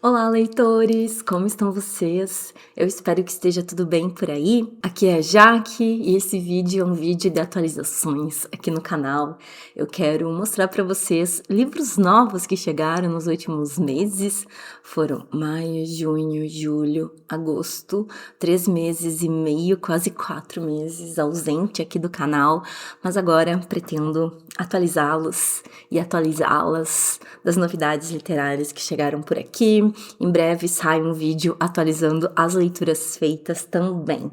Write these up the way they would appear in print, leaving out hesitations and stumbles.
Olá, leitores! Como estão vocês? Eu espero que esteja tudo bem por aí. Aqui é a Jaque e esse vídeo é um vídeo de atualizações aqui no canal. Eu quero mostrar para vocês livros novos que chegaram nos últimos meses. Foram maio, junho, julho, agosto, 3 meses e meio, quase 4 meses ausente aqui do canal, mas agora pretendo atualizá-los e atualizá-las das novidades literárias que chegaram por aqui. Em breve sai um vídeo atualizando as leituras feitas também.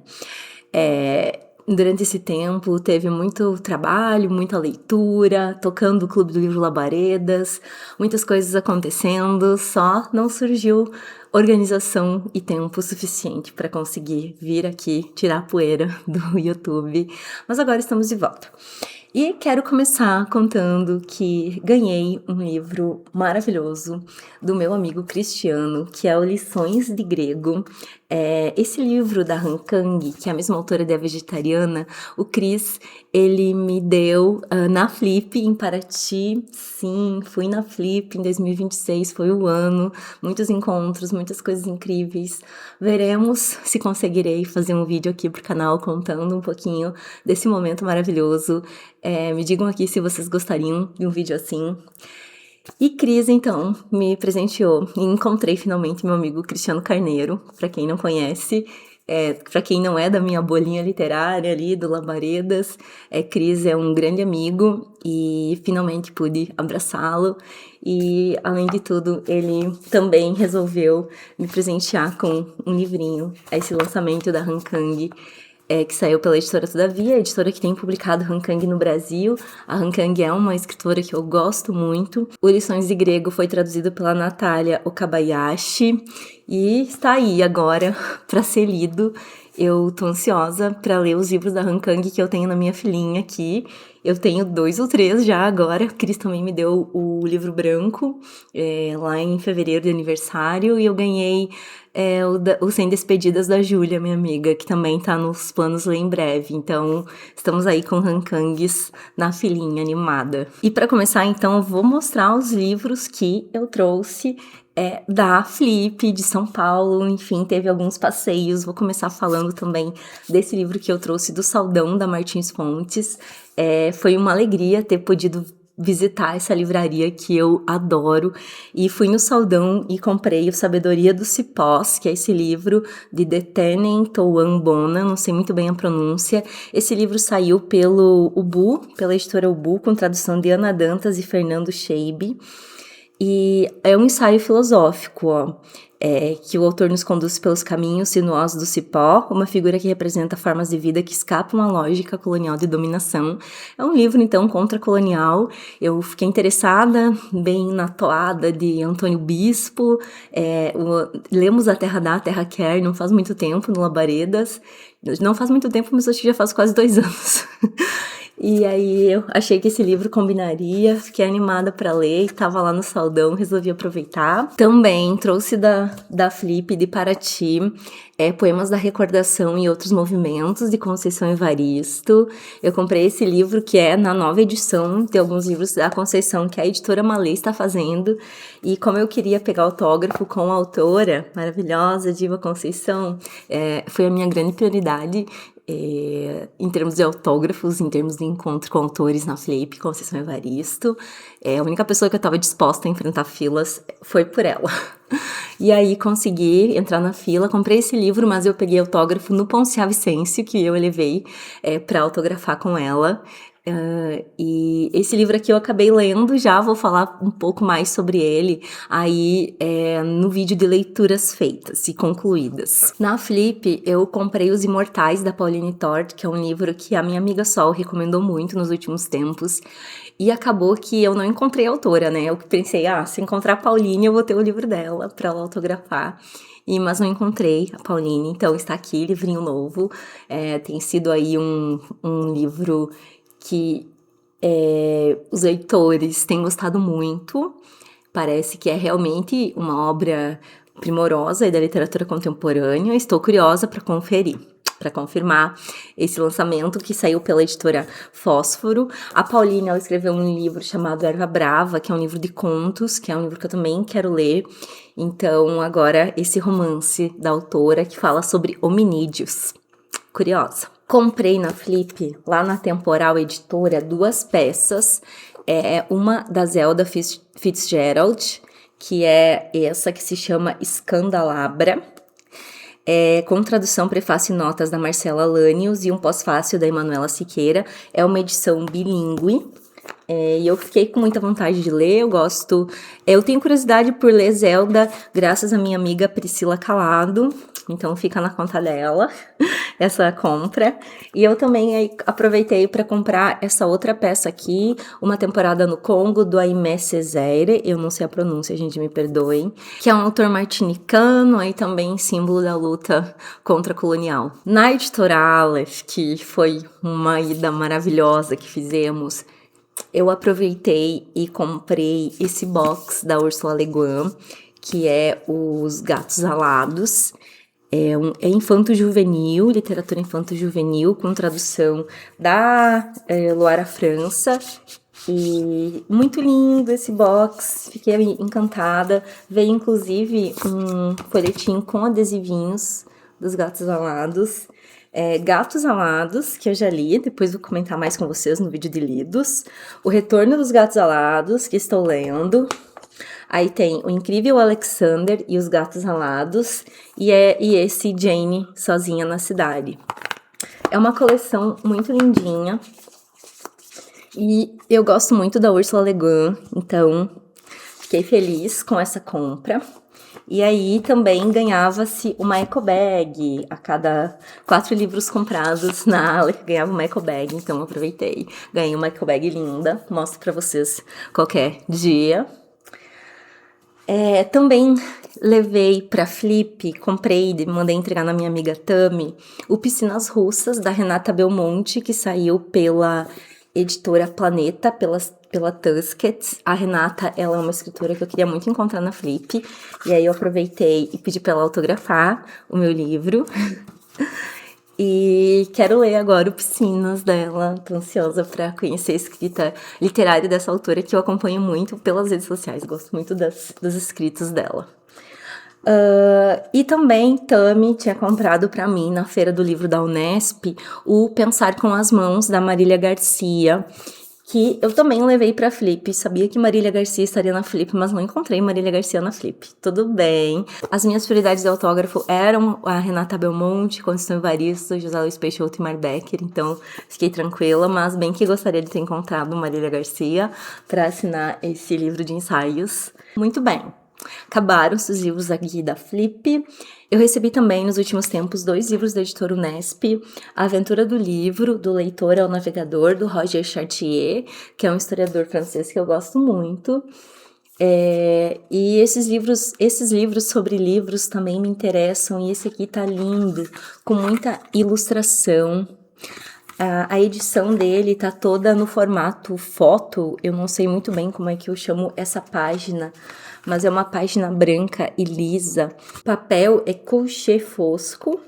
Durante esse tempo teve muito trabalho, muita leitura, tocando o Clube do Livro Labaredas, muitas coisas acontecendo, só não surgiu organização e tempo suficiente para conseguir vir aqui tirar a poeira do YouTube, mas agora estamos de volta. E quero começar contando que ganhei um livro maravilhoso do meu amigo Cristiano, que é o Lições de Grego. Esse livro da Han Kang, que é a mesma autora da Vegetariana, o Cris, ele me deu na Flip em Paraty. Sim, fui na Flip em 2026, foi o ano, muitos encontros, muitas coisas incríveis. Veremos se conseguirei fazer um vídeo aqui pro canal contando um pouquinho desse momento maravilhoso. Me digam aqui se vocês gostariam de um vídeo assim. E Cris, então, me presenteou e encontrei finalmente meu amigo Cristiano Carneiro, para quem não conhece, para quem não é da minha bolinha literária ali, do Labaredas, Cris é um grande amigo e finalmente pude abraçá-lo. E, além de tudo, ele também resolveu me presentear com um livrinho, esse lançamento da Han Kang, que saiu pela editora Todavia, a editora que tem publicado Han Kang no Brasil. A Han Kang é uma escritora que eu gosto muito. O Lições de Grego foi traduzido pela Natália Okabayashi e está aí agora para ser lido. Eu tô ansiosa para ler os livros da Han Kang que eu tenho na minha filinha aqui. Eu tenho 2 ou 3 já agora. A Cris também me deu o livro branco lá em fevereiro de aniversário e eu ganhei o 100 Despedidas da Júlia, minha amiga, que também tá nos planos ler em breve. Então, estamos aí com Han Kangs na filinha animada. E para começar, então, eu vou mostrar os livros que eu trouxe da Flip de São Paulo. Enfim, teve alguns passeios. Vou começar falando também desse livro que eu trouxe do Saldão, da Martins Fontes. Foi uma alegria ter podido visitar essa livraria que eu adoro, e fui no Saldão e comprei o Sabedoria dos Cipós, que é esse livro de Detenen Touambona, não sei muito bem a pronúncia. Esse livro saiu pelo Ubu, pela editora Ubu, com tradução de Ana Dantas e Fernando Scheibe, e é um ensaio filosófico, que o autor nos conduz pelos caminhos sinuosos do cipó, uma figura que representa formas de vida que escapam à lógica colonial de dominação. É um livro, então, contra-colonial. Eu fiquei interessada, bem na toada de Antônio Bispo. Lemos A Terra Dá, A Terra Quer, não faz muito tempo, no Labaredas. Não faz muito tempo, mas acho que já faz quase 2 anos. E aí eu achei que esse livro combinaria, fiquei animada para ler, estava lá no Saldão, resolvi aproveitar. Também trouxe da Flip de Paraty, Poemas da Recordação e Outros Movimentos, de Conceição Evaristo. Eu comprei esse livro que é na nova edição de alguns livros da Conceição, que a editora Malê está fazendo. E como eu queria pegar autógrafo com a autora maravilhosa, Diva Conceição, foi a minha grande prioridade. Em termos de autógrafos, em termos de encontro com autores na Flip, Conceição Evaristo. A única pessoa que eu estava disposta a enfrentar filas foi por ela. E aí consegui entrar na fila, comprei esse livro, mas eu peguei autógrafo no Poncia Vicêncio, que eu levei para autografar com ela. E esse livro aqui eu acabei lendo já, vou falar um pouco mais sobre ele aí no vídeo de leituras feitas e concluídas. Na Flip eu comprei Os Imortais, da Pauline Tort, que é um livro que a minha amiga Sol recomendou muito nos últimos tempos, e acabou que eu não encontrei a autora, né? Eu pensei, se encontrar a Pauline eu vou ter o livro dela pra ela autografar. Mas não encontrei a Pauline, então está aqui, livrinho novo. Tem sido aí um livro que os leitores têm gostado muito. Parece que é realmente uma obra primorosa da literatura contemporânea. Estou curiosa para conferir. para confirmar esse lançamento que saiu pela editora Fósforo. A Pauline, ela escreveu um livro chamado Erva Brava, que é um livro de contos, que é um livro que eu também quero ler. Então, agora, esse romance da autora que fala sobre hominídeos. Curiosa. Comprei na Flip, lá na Temporal Editora, 2 peças. Uma da Zelda Fitzgerald, que é essa que se chama Escandalabra, com tradução, prefácio e notas da Marcela Lanius e um pós-fácil da Emanuela Siqueira. É uma edição bilíngue. E eu fiquei com muita vontade de ler, eu tenho curiosidade por ler Zelda, graças à minha amiga Priscila Calado, então fica na conta dela, essa compra. E eu também aproveitei para comprar essa outra peça aqui, Uma Temporada no Congo, do Aimé Césaire, eu não sei a pronúncia, gente, me perdoem, que é um autor martinicano, aí também símbolo da luta contra a colonial. Na editora Aleph, que foi uma ida maravilhosa que fizemos, eu aproveitei e comprei esse box da Ursula Le Guin, que é Os Gatos Alados. É infanto-juvenil, literatura infanto-juvenil, com tradução da Luara França. E muito lindo esse box, fiquei encantada. Veio inclusive um folhetim com adesivinhos dos Gatos Alados. Gatos Alados, que eu já li, depois vou comentar mais com vocês no vídeo de lidos. O Retorno dos Gatos Alados, que estou lendo. Aí tem O Incrível Alexander e os Gatos Alados, e esse Jane Sozinha na Cidade. É uma coleção muito lindinha, e eu gosto muito da Ursula Le Guin, então fiquei feliz com essa compra. E aí também ganhava-se uma eco bag, a cada 4 livros comprados na Aleph ganhava uma eco bag, então eu aproveitei. Ganhei uma eco bag linda, mostro pra vocês qualquer dia. Também levei pra Flip, comprei e mandei entregar na minha amiga Tami, o Piscinas Russas, da Renata Belmonte, que saiu pela editora Planeta, pela Tusquets. A Renata, ela é uma escritora que eu queria muito encontrar na Flip, e aí eu aproveitei e pedi pra ela autografar o meu livro. E quero ler agora o Piscinas dela, tô ansiosa pra conhecer a escrita literária dessa autora, que eu acompanho muito pelas redes sociais, gosto muito dos escritos dela. E também Tami tinha comprado para mim na Feira do Livro da Unesp o Pensar com as Mãos, da Marília Garcia, que eu também levei pra Flip. Sabia que Marília Garcia estaria na Flip, mas não encontrei Marília Garcia na Flip. Tudo bem. As minhas prioridades de autógrafo eram a Renata Belmonte, Conceição Evaristo, José Luiz Peixoto e Mar Becker, então fiquei tranquila, mas bem que gostaria de ter encontrado Marília Garcia para assinar esse livro de ensaios. Muito bem. Acabaram os livros aqui da Flip. Eu recebi também, nos últimos tempos, 2 livros da editora Unesp. A Aventura do Livro, do Leitor ao Navegador, do Roger Chartier, que é um historiador francês que eu gosto muito. E esses livros sobre livros também me interessam, e esse aqui tá lindo, com muita ilustração. A edição dele tá toda no formato foto, eu não sei muito bem como é que eu chamo essa página, mas é uma página branca e lisa. O papel é couché fosco.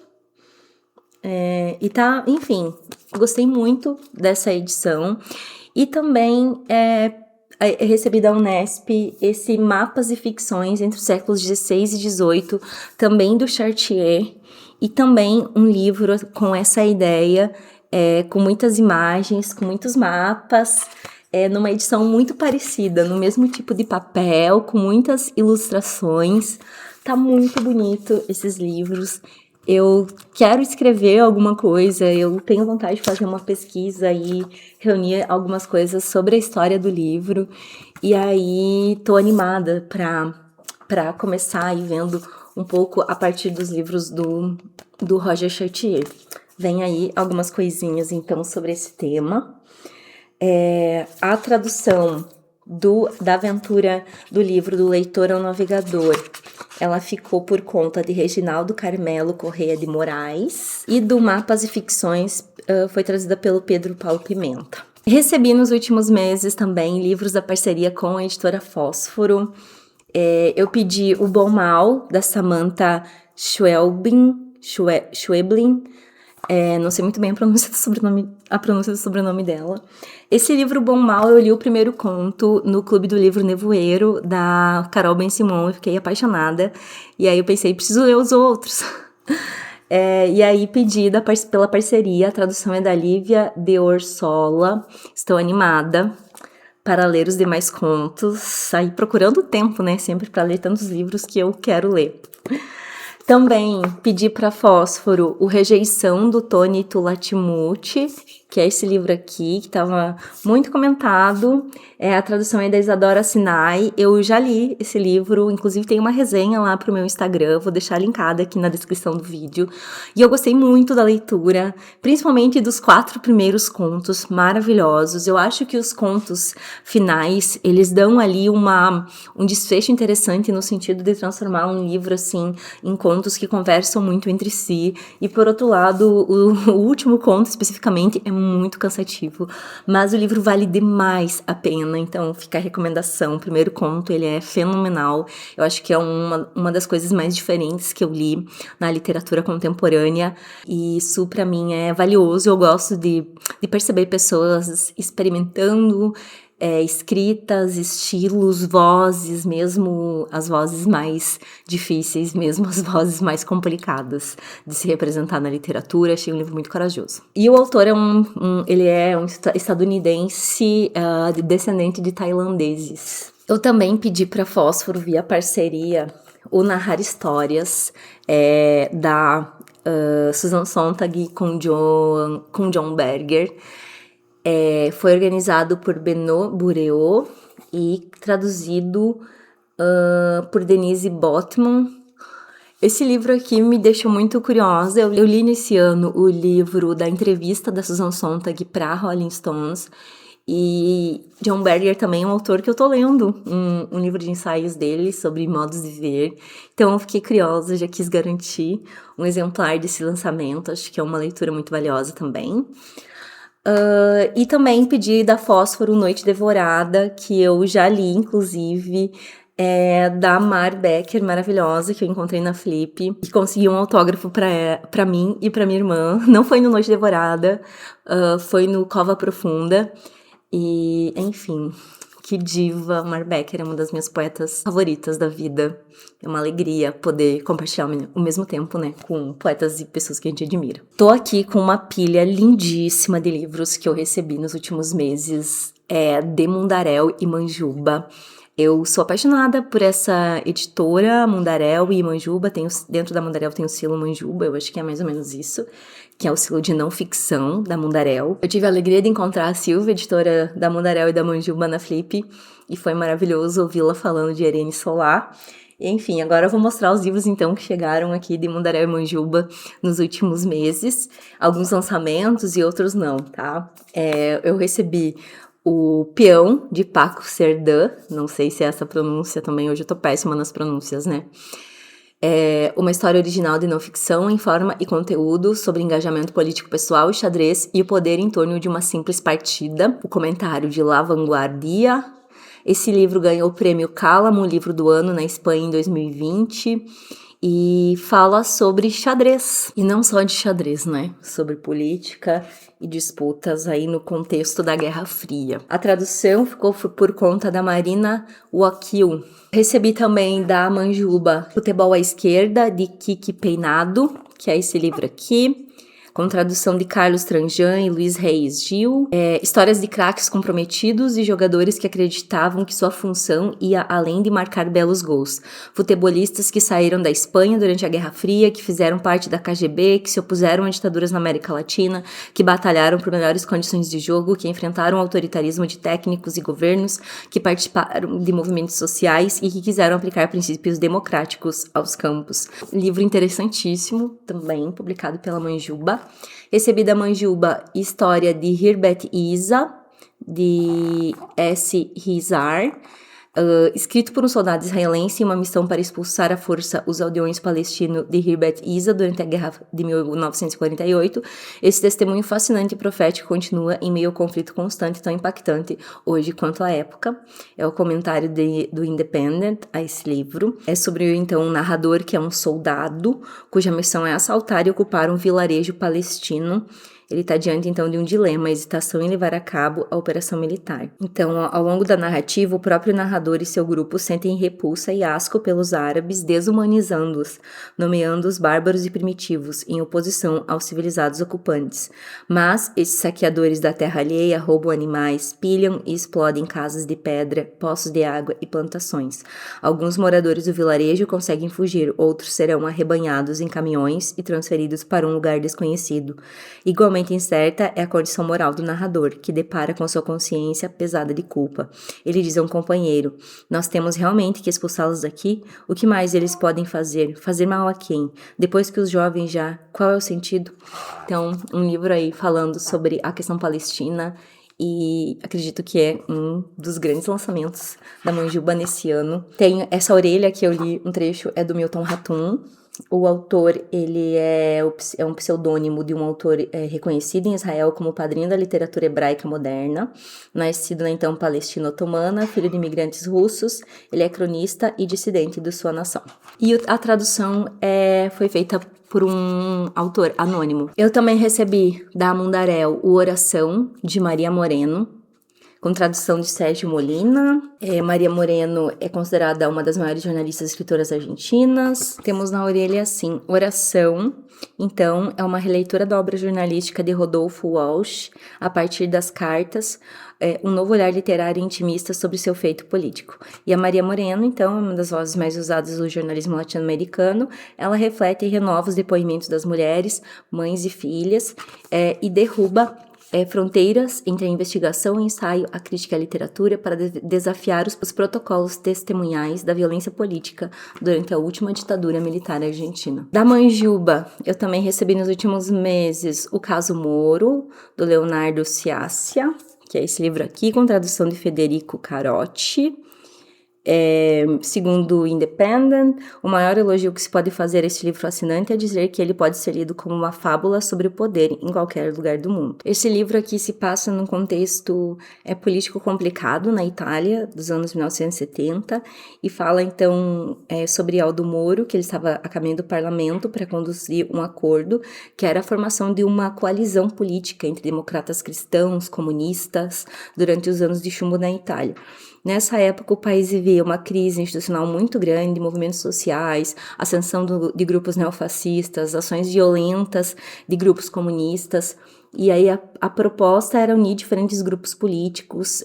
Enfim, gostei muito dessa edição. E também recebi da Unesp esse Mapas e Ficções entre os séculos XVI e XVIII, também do Chartier, e também um livro com essa ideia, com muitas imagens, com muitos mapas, numa edição muito parecida, no mesmo tipo de papel, com muitas ilustrações. Tá muito bonito esses livros. Eu quero escrever alguma coisa, eu tenho vontade de fazer uma pesquisa e reunir algumas coisas sobre a história do livro. E aí tô animada pra começar aí vendo um pouco a partir dos livros do Roger Chartier. Vem aí algumas coisinhas, então, sobre esse tema. A tradução da aventura do livro do Leitor ao Navegador, ela ficou por conta de Reginaldo Carmelo Correia de Moraes, e do Mapas e Ficções foi traduzida pelo Pedro Paulo Pimenta. Recebi nos últimos meses também livros da parceria com a editora Fósforo. Eu pedi O Bom Mal, da Samantha Schweblin. Não sei muito bem a pronúncia do sobrenome dela. Esse livro, Bom Mal, eu li o primeiro conto no Clube do Livro Nevoeiro, da Carol Ben-Simon, eu fiquei apaixonada. E aí eu pensei, preciso ler os outros. E aí pedi pela parceria, a tradução é da Lívia de Orsola. Estou animada para ler os demais contos, sair procurando tempo, né, sempre para ler tantos livros que eu quero ler. Também pedi para Fósforo o Rejeição, do Tony Tulatimucci, que é esse livro aqui, que estava muito comentado. A tradução é da Isadora Sinai. Eu já li esse livro, inclusive tem uma resenha lá pro meu Instagram, vou deixar linkada aqui na descrição do vídeo. E eu gostei muito da leitura, principalmente dos 4 primeiros contos, maravilhosos. Eu acho que os contos finais, eles dão ali um desfecho interessante no sentido de transformar um livro, assim, em contos que conversam muito entre si. E, por outro lado, o último conto, especificamente, é muito cansativo, mas o livro vale demais a pena, então fica a recomendação. O primeiro conto, ele é fenomenal, eu acho que é uma das coisas mais diferentes que eu li na literatura contemporânea, e isso pra mim é valioso. Eu gosto de perceber pessoas experimentando escritas, estilos, vozes, mesmo as vozes mais difíceis, mesmo as vozes mais complicadas de se representar na literatura. Achei um livro muito corajoso. E o autor ele é um estadunidense descendente de tailandeses. Eu também pedi para Fósforo, via parceria, o Narrar Histórias, da Susan Sontag com John Berger. Foi organizado por Benoît Bourreau e traduzido por Denise Botman. Esse livro aqui me deixou muito curiosa. Eu li nesse ano o livro da entrevista da Susan Sontag para Rolling Stones. E John Berger também é um autor que eu tô lendo, um livro de ensaios dele sobre modos de viver. Então eu fiquei curiosa, já quis garantir um exemplar desse lançamento. Acho que é uma leitura muito valiosa também. E também pedi da Fósforo Noite Devorada, que eu já li, inclusive, da Mar Becker, maravilhosa, que eu encontrei na Flip, e consegui um autógrafo pra mim e pra minha irmã. Não foi no Noite Devorada, foi no Cova Profunda, e, enfim, que diva. Mar Becker é uma das minhas poetas favoritas da vida. É uma alegria poder compartilhar ao mesmo tempo, né, com poetas e pessoas que a gente admira. Tô aqui com uma pilha lindíssima de livros que eu recebi nos últimos meses, de Mundaréu e Manjuba. Eu sou apaixonada por essa editora, Mundaréu e Manjuba. Dentro da Mundaréu tem o selo Manjuba, eu acho que é mais ou menos isso, que é o selo de não ficção da Mundaréu. Eu tive a alegria de encontrar a Silvia, editora da Mundaréu e da Manjuba, na Flip, e foi maravilhoso ouvi-la falando de Irene Solar. E, enfim, agora eu vou mostrar os livros, então, que chegaram aqui de Mundaréu e Manjuba nos últimos meses. Alguns lançamentos e outros não, tá? Eu recebi o Peão, de Paco Cerdã, não sei se é essa pronúncia também, hoje eu tô péssima nas pronúncias, né? Uma história original de não ficção em forma e conteúdo sobre engajamento político pessoal, xadrez e o poder em torno de uma simples partida. O comentário de La Vanguardia. Esse livro ganhou o prêmio Cálamo, livro do ano, na Espanha em 2020. E fala sobre xadrez, e não só de xadrez, né? Sobre política e disputas aí no contexto da Guerra Fria. A tradução ficou por conta da Marina Wakil. Recebi também da Manjuba Futebol à Esquerda, de Kiki Peinado, que é esse livro aqui, com tradução de Carlos Tranjan e Luiz Reis Gil. Histórias de craques comprometidos e jogadores que acreditavam que sua função ia além de marcar belos gols. Futebolistas que saíram da Espanha durante a Guerra Fria, que fizeram parte da KGB, que se opuseram a ditaduras na América Latina, que batalharam por melhores condições de jogo, que enfrentaram o autoritarismo de técnicos e governos, que participaram de movimentos sociais e que quiseram aplicar princípios democráticos aos campos. Livro interessantíssimo, também publicado pela Manjuba. Recebi da Manjuba História de Hirbet Isa, de S. Rizar. escrito por um soldado israelense em uma missão para expulsar à força os aldeões palestinos de Hirbet Isa durante a Guerra de 1948, esse testemunho fascinante e profético continua em meio ao conflito constante tão impactante hoje quanto à época. É o comentário do Independent a esse livro. É sobre, então, um narrador que é um soldado, cuja missão é assaltar e ocupar um vilarejo palestino. Ele está diante, então, de um dilema, a hesitação em levar a cabo a operação militar. Então, ao longo da narrativa, o próprio narrador e seu grupo sentem repulsa e asco pelos árabes, desumanizando-os, nomeando-os bárbaros e primitivos, em oposição aos civilizados ocupantes. Mas esses saqueadores da terra alheia roubam animais, pilham e explodem casas de pedra, poços de água e plantações. Alguns moradores do vilarejo conseguem fugir, outros serão arrebanhados em caminhões e transferidos para um lugar desconhecido. Igualmente incerta é a condição moral do narrador, que depara com sua consciência pesada de culpa. Ele diz a um companheiro: nós temos realmente que expulsá-los daqui? O que mais eles podem fazer? Fazer mal a quem? Depois que os jovens já... Qual é o sentido? Então, um livro aí falando sobre a questão palestina, e acredito que é um dos grandes lançamentos da Manjuba nesse ano. Tem essa orelha que eu li, um trecho é do Milton Ratum. O autor, ele é um pseudônimo de um autor reconhecido em Israel como padrinho da literatura hebraica moderna, nascido na então Palestina otomana, filho de imigrantes russos. Ele é cronista e dissidente de sua nação. E a tradução foi feita por um autor anônimo. Eu também recebi da Mundarel o Oração, de Maria Moreno, com tradução de Sérgio Molina. Maria Moreno é considerada uma das maiores jornalistas e escritoras argentinas. Temos na orelha, assim, Oração. Então, é uma releitura da obra jornalística de Rodolfo Walsh, a partir das cartas, um novo olhar literário e intimista sobre seu feito político. E a Maria Moreno, então, é uma das vozes mais usadas do jornalismo latino-americano. Ela reflete e renova os depoimentos das mulheres, mães e filhas, e derruba fronteiras entre a investigação, o ensaio, a crítica e a literatura para desafiar os protocolos testemunhais da violência política durante a última ditadura militar argentina. Da Manjuba, eu também recebi nos últimos meses o Caso Moro, do Leonardo Sciascia, que é esse livro aqui, com tradução de Federico Carotti. Segundo o Independent, o maior elogio que se pode fazer a este livro fascinante é dizer que ele pode ser lido como uma fábula sobre o poder em qualquer lugar do mundo. Esse livro aqui se passa num contexto político complicado na Itália, dos anos 1970, e fala então sobre Aldo Moro, que ele estava a caminho do parlamento para conduzir um acordo, que era a formação de uma coalizão política entre democratas cristãos, comunistas, durante os anos de chumbo na Itália. Nessa época, o país vivia uma crise institucional muito grande, movimentos sociais, ascensão de grupos neofascistas, ações violentas de grupos comunistas. E aí a proposta era unir diferentes grupos políticos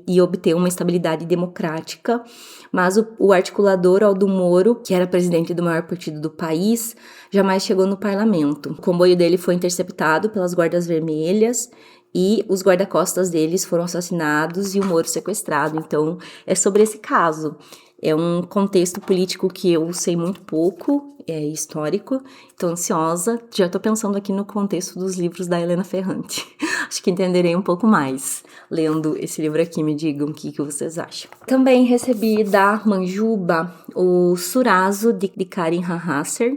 e obter uma estabilidade democrática. Mas o articulador Aldo Moro, que era presidente do maior partido do país, jamais chegou no parlamento. O comboio dele foi interceptado pelas guardas vermelhas, e os guarda-costas deles foram assassinados e o Moro sequestrado. Então, é sobre esse caso. É um contexto político que eu sei muito pouco, histórico. Estou ansiosa. Já estou pensando aqui no contexto dos livros da Helena Ferrante. Acho que entenderei um pouco mais lendo esse livro aqui. Me digam o que vocês acham. Também recebi da Manjuba o Surazo, de Karin Hahasser.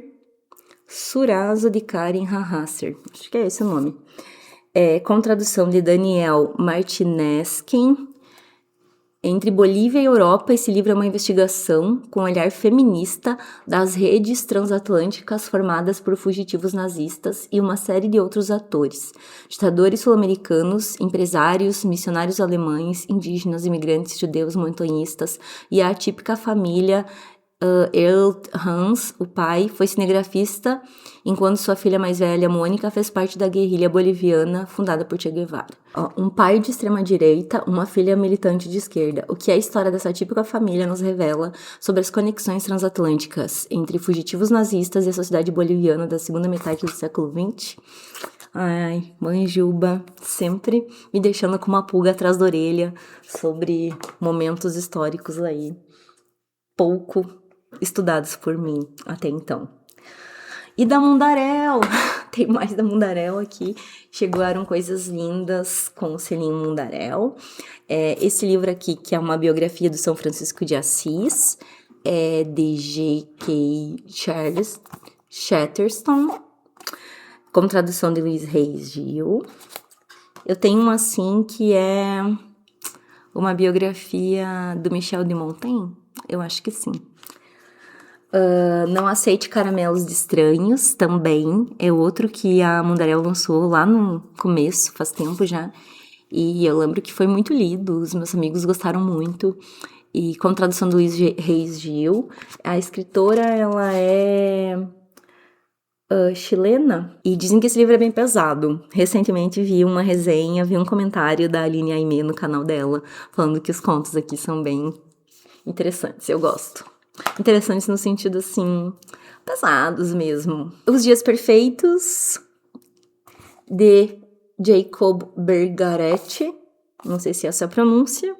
Surazo, de Karin Hahasser. Acho que é esse o nome. Com tradução de Daniel Martineskin. Entre Bolívia e Europa, esse livro é uma investigação com olhar feminista das redes transatlânticas formadas por fugitivos nazistas e uma série de outros atores, ditadores sul-americanos, empresários, missionários alemães, indígenas, imigrantes, judeus, montanhistas e a atípica família Erlt Hans, o pai, foi cinegrafista, enquanto sua filha mais velha, Mônica, fez parte da guerrilha boliviana fundada por Che Guevara. Um pai de extrema-direita, uma filha militante de esquerda. O que a história dessa típica família nos revela sobre as conexões transatlânticas entre fugitivos nazistas e a sociedade boliviana da segunda metade do século XX? Ai, Manjuba, sempre me deixando com uma pulga atrás da orelha sobre momentos históricos aí pouco estudados por mim até então. E da Mundarel, Tem mais da Mundarel aqui. Chegaram coisas lindas com o selinho Mundarel. Esse livro aqui, que é uma biografia do São Francisco de Assis, é de G.K. Chatterton, com tradução de Luiz Reis Gil. Eu tenho uma assim que é uma biografia do Michel de Montaigne, eu acho que sim. Não Aceite Caramelos de Estranhos, também é outro que a Mundarel lançou lá no começo, faz tempo já. E eu lembro que foi muito lido, os meus amigos gostaram muito. E com tradução do Luiz Reis Gil, a escritora, ela é chilena, e dizem que esse livro é bem pesado. Recentemente vi uma resenha, vi um comentário da Aline Aimee no canal dela, falando que os contos aqui são bem interessantes, eu gosto. Interessantes no sentido, assim, pesados mesmo. Os Dias Perfeitos, de Jacob Bergaretti, não sei se essa é a pronúncia,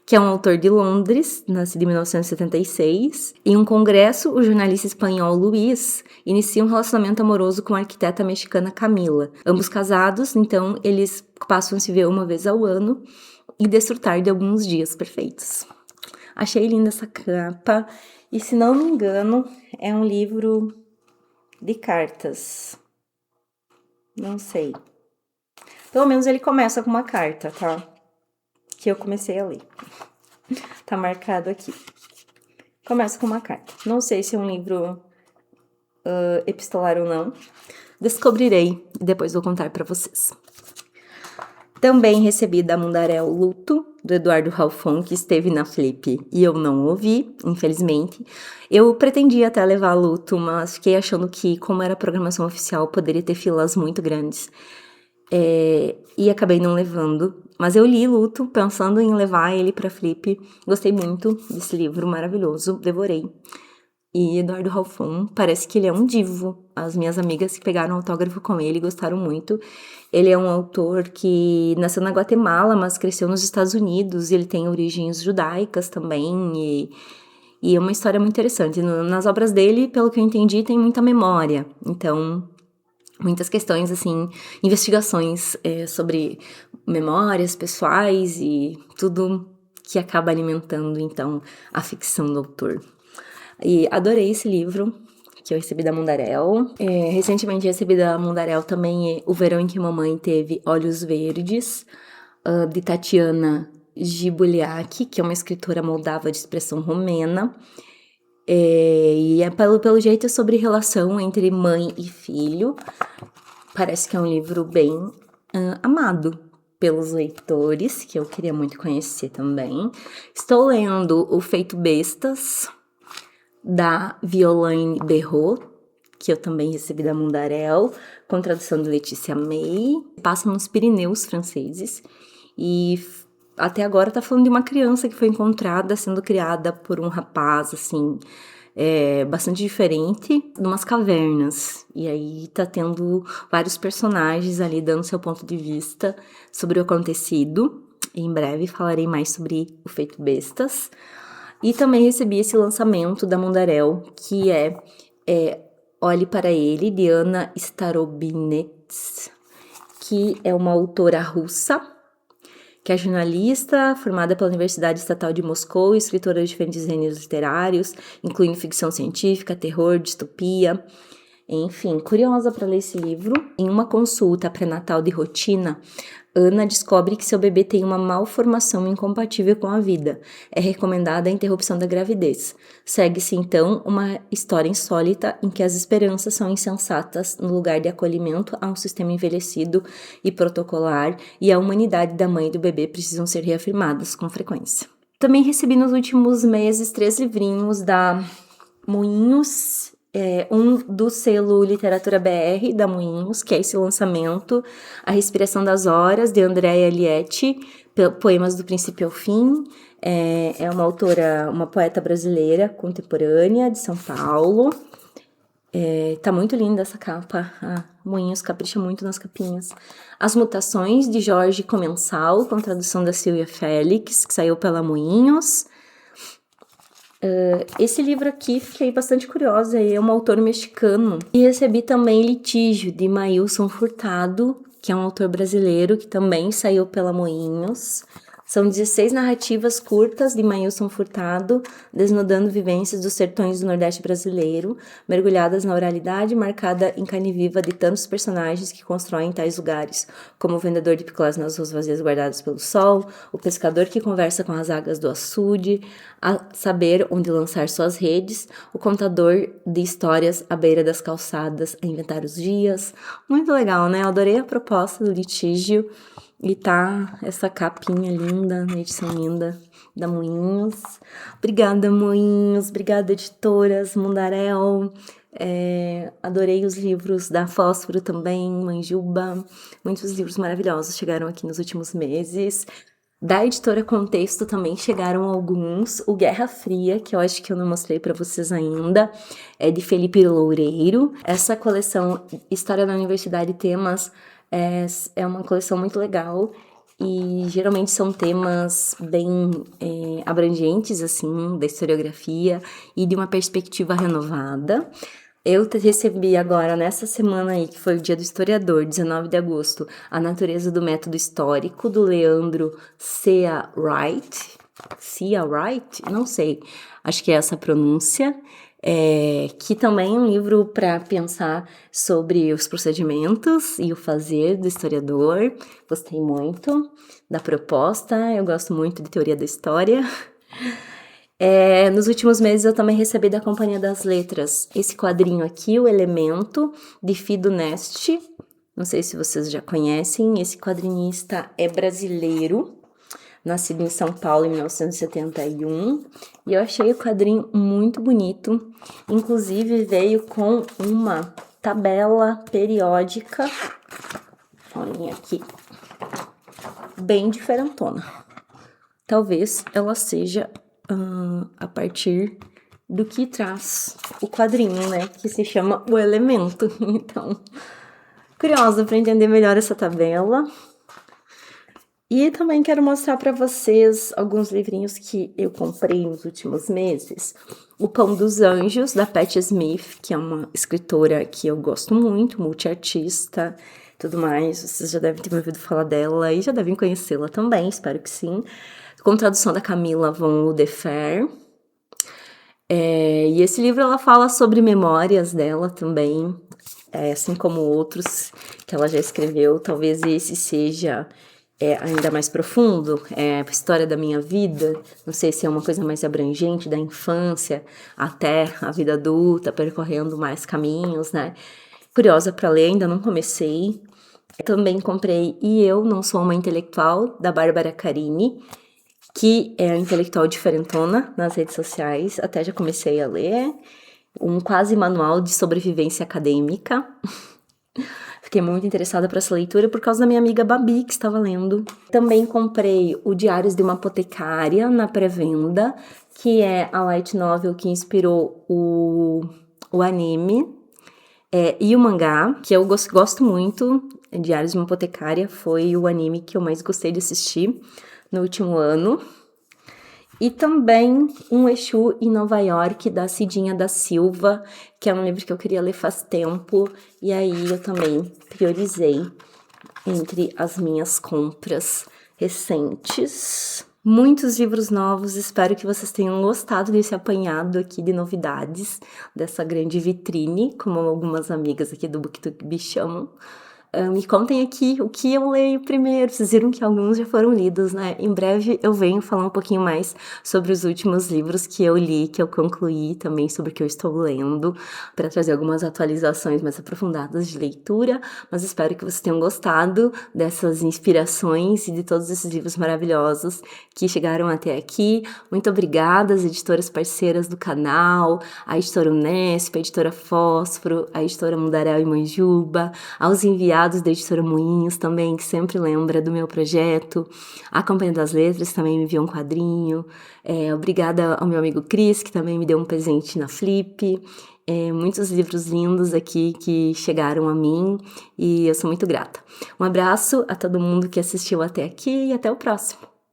que é um autor de Londres, nascido em 1976. Em um congresso, o jornalista espanhol Luís inicia um relacionamento amoroso com a arquiteta mexicana Camila. Ambos casados, então eles passam a se ver uma vez ao ano e desfrutar de alguns dias perfeitos. Achei linda essa capa, e se não me engano, é um livro de cartas. Não sei. Pelo menos ele começa com uma carta, tá? Que eu comecei a ler. Tá marcado aqui. Começa com uma carta. Não sei se é um livro epistolar ou não. Descobrirei e depois vou contar pra vocês. Também recebi da Mundarel Luto, do Eduardo Halfon, que esteve na Flip e eu não ouvi, infelizmente. Eu pretendia até levar Luto, mas fiquei achando que, como era programação oficial, poderia ter filas muito grandes. E acabei não levando. Mas eu li Luto, pensando em levar ele pra Flip. Gostei muito desse livro, maravilhoso, devorei. E Eduardo Halfon, parece que ele é um divo. As minhas amigas que pegaram autógrafo com ele gostaram muito. Ele é um autor que nasceu na Guatemala, mas cresceu nos Estados Unidos. Ele tem origens judaicas também. E é uma história muito interessante. Nas obras dele, pelo que eu entendi, tem muita memória. Então, muitas questões, assim, investigações sobre memórias pessoais e tudo que acaba alimentando, então, a ficção do autor. E adorei esse livro, que eu recebi da Mundarel. Recentemente recebi da Mundarel também O Verão em que Mamãe Teve Olhos Verdes, de Tatiana Gibuliak, que é uma escritora moldava de expressão romena. E pelo jeito é sobre relação entre mãe e filho. Parece que é um livro bem amado pelos leitores, que eu queria muito conhecer também. Estou lendo O Feito Bestas, da Violaine Berrot, que eu também recebi da Mundarel, com tradução de Letícia May. Passa nos Pirineus franceses e até agora tá falando de uma criança que foi encontrada sendo criada por um rapaz, assim, bastante diferente, numas cavernas. E aí tá tendo vários personagens ali dando seu ponto de vista sobre o acontecido. Em breve falarei mais sobre O Feito Bestas. E também recebi esse lançamento da Mundarel, que é Olhe para Ele, de Anna Starobinets, que é uma autora russa, que é jornalista, formada pela Universidade Estatal de Moscou, escritora de diferentes gêneros literários, incluindo ficção científica, terror, distopia. Enfim, curiosa para ler esse livro. Em uma consulta pré-natal de rotina, Ana descobre que seu bebê tem uma malformação incompatível com a vida. É recomendada a interrupção da gravidez. Segue-se, então, uma história insólita em que as esperanças são insensatas no lugar de acolhimento a um sistema envelhecido e protocolar, e a humanidade da mãe e do bebê precisam ser reafirmadas com frequência. Também recebi nos últimos meses 3 livrinhos da Moinhos, um do selo Literatura BR, da Moinhos, que é esse lançamento, A Respiração das Horas, de Andréa Lietti, Poemas do Princípio ao Fim. É uma autora, uma poeta brasileira contemporânea de São Paulo. Tá muito linda essa capa. Moinhos capricha muito nas capinhas. As Mutações, de Jorge Comensal, com tradução da Silvia Félix, que saiu pela Moinhos. Esse livro aqui, fiquei bastante curiosa, é um autor mexicano. E recebi também Litígio, de Maílson Furtado, que é um autor brasileiro, que também saiu pela Moinhos. São 16 narrativas curtas de Maílson Furtado, desnudando vivências dos sertões do Nordeste brasileiro, mergulhadas na oralidade marcada em carne viva de tantos personagens que constroem tais lugares, como o vendedor de picolés nas ruas vazias guardadas pelo sol, o pescador que conversa com as águas do açude, a saber onde lançar suas redes, o contador de histórias à beira das calçadas, a inventar os dias. Muito legal, né? Eu adorei a proposta do Litígio. E tá essa capinha linda, edição linda da Moinhos. Obrigada, Moinhos. Obrigada, editoras, Mundaréu. Adorei os livros da Fósforo também, Manjuba. Muitos livros maravilhosos chegaram aqui nos últimos meses. Da editora Contexto também chegaram alguns. O Guerra Fria, que eu acho que eu não mostrei para vocês ainda, é de Felipe Loureiro. Essa coleção História da Universidade e Temas é uma coleção muito legal e geralmente são temas bem abrangentes, assim, da historiografia e de uma perspectiva renovada. Eu recebi agora, nessa semana aí, que foi o Dia do Historiador, 19 de agosto, A Natureza do Método Histórico, do Leandro Sea Wright. Sea Wright? Não sei, acho que é essa a pronúncia. Que também é um livro para pensar sobre os procedimentos e o fazer do historiador. Gostei muito da proposta, eu gosto muito de teoria da história. Nos últimos meses eu também recebi da Companhia das Letras esse quadrinho aqui, O Elemento, de Fido Nesti. Não sei se vocês já conhecem, esse quadrinista é brasileiro, nascido em São Paulo em 1971, e eu achei o quadrinho muito bonito, inclusive veio com uma tabela periódica, olhem aqui, bem diferentona. Talvez ela seja a partir do que traz o quadrinho, né, que se chama O Elemento. Então, curiosa para entender melhor essa tabela. E também quero mostrar para vocês alguns livrinhos que eu comprei nos últimos meses. O Pão dos Anjos, da Patti Smith, que é uma escritora que eu gosto muito, multiartista, tudo mais. Vocês já devem ter me ouvido falar dela e já devem conhecê-la também, espero que sim. Com tradução da Camila von Ludefer. E esse livro ela fala sobre memórias dela também, assim como outros que ela já escreveu. Talvez esse seja ainda mais profundo, a história da minha vida, não sei se é uma coisa mais abrangente, da infância até a vida adulta, percorrendo mais caminhos, né? Curiosa para ler, ainda não comecei. Também comprei E Eu Não Sou Uma Intelectual, da Bárbara Carini, que é intelectual diferentona nas redes sociais, até já comecei a ler. Um quase manual de sobrevivência acadêmica. Fiquei muito interessada por essa leitura por causa da minha amiga Babi, que estava lendo. Também comprei o Diários de uma Apotecária na pré-venda, que é a light novel que inspirou o anime e o mangá, que eu gosto muito. Diários de uma Apotecária foi o anime que eu mais gostei de assistir no último ano. E também Um Exu em Nova York, da Cidinha da Silva, que é um livro que eu queria ler faz tempo, e aí eu também priorizei entre as minhas compras recentes. Muitos livros novos, espero que vocês tenham gostado desse apanhado aqui de novidades, dessa grande vitrine, como algumas amigas aqui do BookTube me chamam. Me contem aqui o que eu leio primeiro. Vocês viram que alguns já foram lidos, né? Em breve eu venho falar um pouquinho mais sobre os últimos livros que eu li, que eu concluí, também sobre o que eu estou lendo, para trazer algumas atualizações mais aprofundadas de leitura. Mas espero que vocês tenham gostado dessas inspirações e de todos esses livros maravilhosos que chegaram até aqui. Muito obrigada às editoras parceiras do canal, a editora Unesp, a editora Fósforo, a editora Mundaréu e Manjuba, aos enviados da editora Moinhos também, que sempre lembra do meu projeto, a Companhia das Letras também me enviou um quadrinho, obrigada ao meu amigo Cris, que também me deu um presente na Flip, muitos livros lindos aqui que chegaram a mim e eu sou muito grata. Um abraço a todo mundo que assistiu até aqui e até o próximo!